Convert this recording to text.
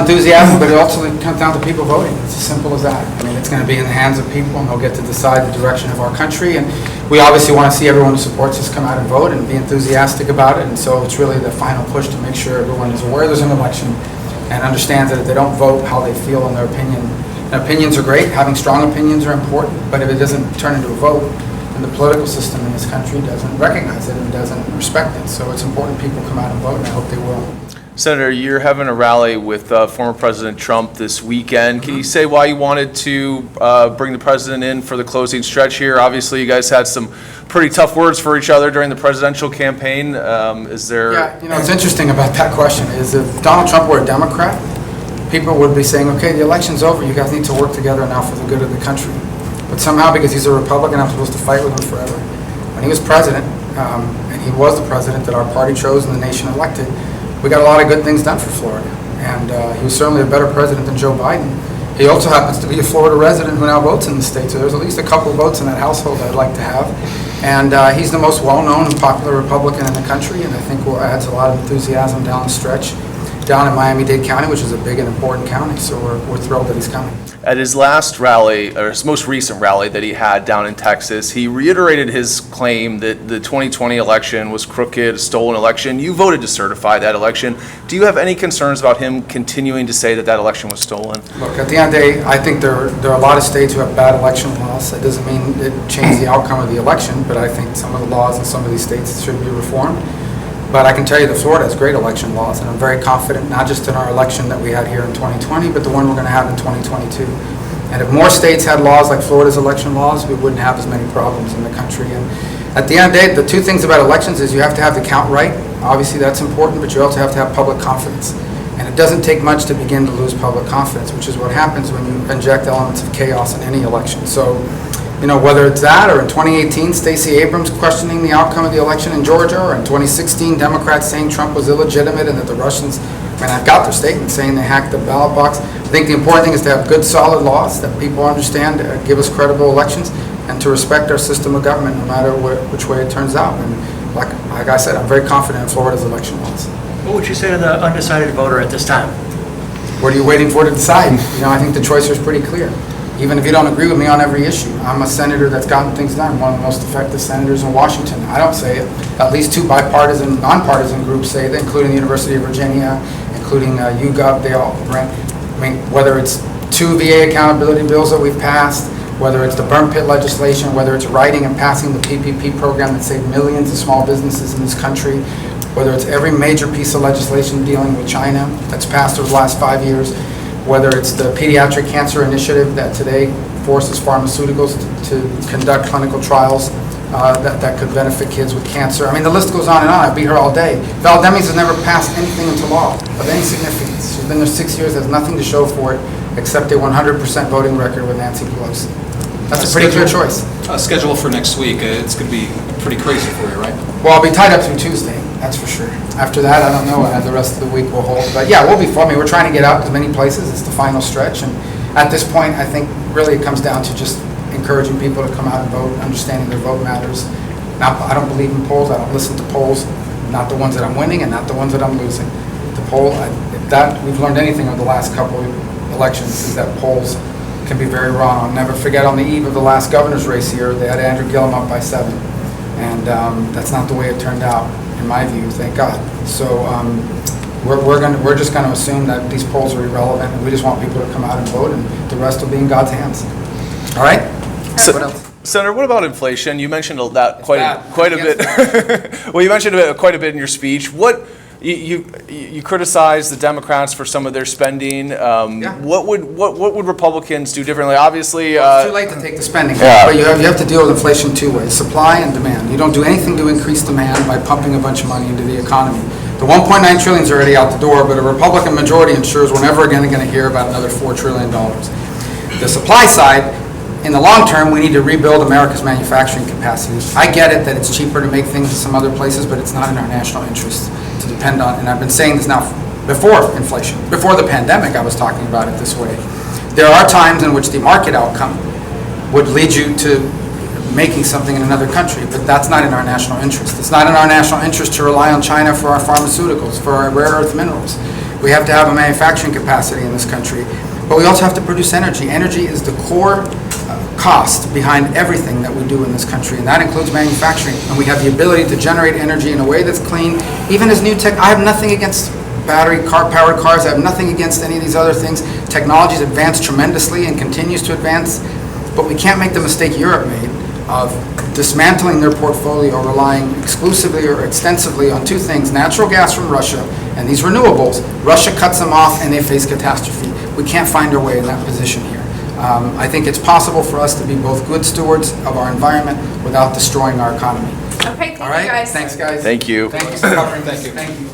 enthusiasm, but it ultimately comes down to people voting. It's as simple as that. I mean, it's going to be in the hands of people, and they'll get to decide the direction of our country. And we obviously want to see everyone who supports us come out and vote and be enthusiastic about it. And so it's really the final push to make sure everyone is aware there's an election and understands that if they don't vote, how they feel in their opinion. And opinions are great. Having strong opinions are important. But if it doesn't turn into a vote, and the political system in this country doesn't recognize it and doesn't respect it. So it's important people come out and vote, and I hope they will. Senator, you're having a rally with former President Trump this weekend. Can you say why you wanted to bring the president in for the closing stretch here? Obviously, you guys had some pretty tough words for each other during the presidential campaign. Is there... Yeah, what's interesting about that question is if Donald Trump were a Democrat, people would be saying, okay, the election's over, you guys need to work together now for the good of the country. But somehow, because he's a Republican, I'm supposed to fight with him forever. When he was president, and he was the president that our party chose and the nation elected, we got a lot of good things done for Florida. And he was certainly a better president than Joe Biden. He also happens to be a Florida resident who now votes in the state, so there's at least a couple votes in that household I'd like to have. And he's the most well-known and popular Republican in the country, and I think adds a lot of enthusiasm down the stretch, down in Miami-Dade County, which is a big and important county, so we're thrilled that he's coming. At his last rally, or his most recent rally that he had down in Texas, he reiterated his claim that the 2020 election was crooked, a stolen election. You voted to certify that election. Do you have any concerns about him continuing to say that that election was stolen? Look, at the end of the day, I think there are a lot of states who have bad election laws. That doesn't mean it changed the outcome of the election, but I think some of the laws in some of these states should be reformed. But I can tell you that Florida has great election laws, and I'm very confident, not just in our election that we had here in 2020, but the one we're going to have in 2022. And if more states had laws like Florida's election laws, we wouldn't have as many problems in the country. And at the end of the day, the two things about elections is you have to have the count right. Obviously, that's important, but you also have to have public confidence. And it doesn't take much to begin to lose public confidence, which is what happens when you inject elements of chaos in any election. So, whether it's that, or in 2018, Stacey Abrams questioning the outcome of the election in Georgia, or in 2016, Democrats saying Trump was illegitimate and that the Russians, I've got their statement saying they hacked the ballot box. I think the important thing is to have good, solid laws that people understand, give us credible elections, and to respect our system of government no matter which way it turns out. And like I said, I'm very confident in Florida's election laws. What would you say to the undecided voter at this time? What are you waiting for to decide? I think the choice is pretty clear. Even if you don't agree with me on every issue, I'm a senator that's gotten things done, one of the most effective senators in Washington. I don't say it. At least two bipartisan, nonpartisan groups say that, including the University of Virginia, including UGov. They all rank. Whether it's 2 VA accountability bills that we've passed, whether it's the burn pit legislation, whether it's writing and passing the PPP program that saved millions of small businesses in this country, whether it's every major piece of legislation dealing with China that's passed over the last 5 years, whether it's the pediatric cancer initiative that today forces pharmaceuticals to conduct clinical trials that could benefit kids with cancer. The list goes on and on. I'd be here all day. Val Demings has never passed anything into law of any significance. She's been there 6 years, has nothing to show for it except a 100% voting record with Nancy Pelosi. That's a pretty clear choice. Schedule for next week, it's going to be pretty crazy for you, right? Well, I'll be tied up through Tuesday, that's for sure. After that, I don't know how the rest of the week will hold. But yeah, we'll be fun. We're trying to get out as many places. It's the final stretch. And at this point, I think really it comes down to just encouraging people to come out and vote, understanding their vote matters. Now, I don't believe in polls. I don't listen to polls, not the ones that I'm winning and not the ones that I'm losing. The poll, if that we've learned anything over the last couple of elections, is that polls can be very wrong. I'll never forget on the eve of the last governor's race here, they had Andrew Gillum up by 7. And that's not the way it turned out, in my view, thank God. So we're just going to assume that these polls are irrelevant, and we just want people to come out and vote, and the rest will be in God's hands. All right? So, what else? Senator, what about inflation? You mentioned that quite a bit. Well, you mentioned it quite a bit in your speech. What you criticize the Democrats for some of their spending. What would Republicans do differently? Obviously, it's too late to take the spending, but you have to deal with inflation two ways: supply and demand. You don't do anything to increase demand by pumping a bunch of money into the economy. The 1.9 trillion is already out the door, but a Republican majority ensures we're never again going to hear about another $4 trillion. The supply side, in the long term, we need to rebuild America's manufacturing capacity. I get it that it's cheaper to make things in some other places, but it's not in our national interest to depend on, and I've been saying this now before inflation. Before the pandemic, I was talking about it this way. There are times in which the market outcome would lead you to making something in another country, but that's not in our national interest. It's not in our national interest to rely on China for our pharmaceuticals, for our rare earth minerals. We have to have a manufacturing capacity in this country. But we also have to produce energy. Energy is the core cost behind everything that we do in this country, and that includes manufacturing. And we have the ability to generate energy in a way that's clean, even as new tech. I have nothing against powered cars. I have nothing against any of these other things. Technology's advanced tremendously and continues to advance, but we can't make the mistake Europe made of dismantling their portfolio, relying exclusively or extensively on two things: natural gas from Russia and these renewables. Russia cuts them off and they face catastrophe. We can't find our way in that position here. I think it's possible for us to be both good stewards of our environment without destroying our economy. Okay, thank All you right? guys. Thanks, guys. Thank you. Thank you for covering this. Thank you. Thank you.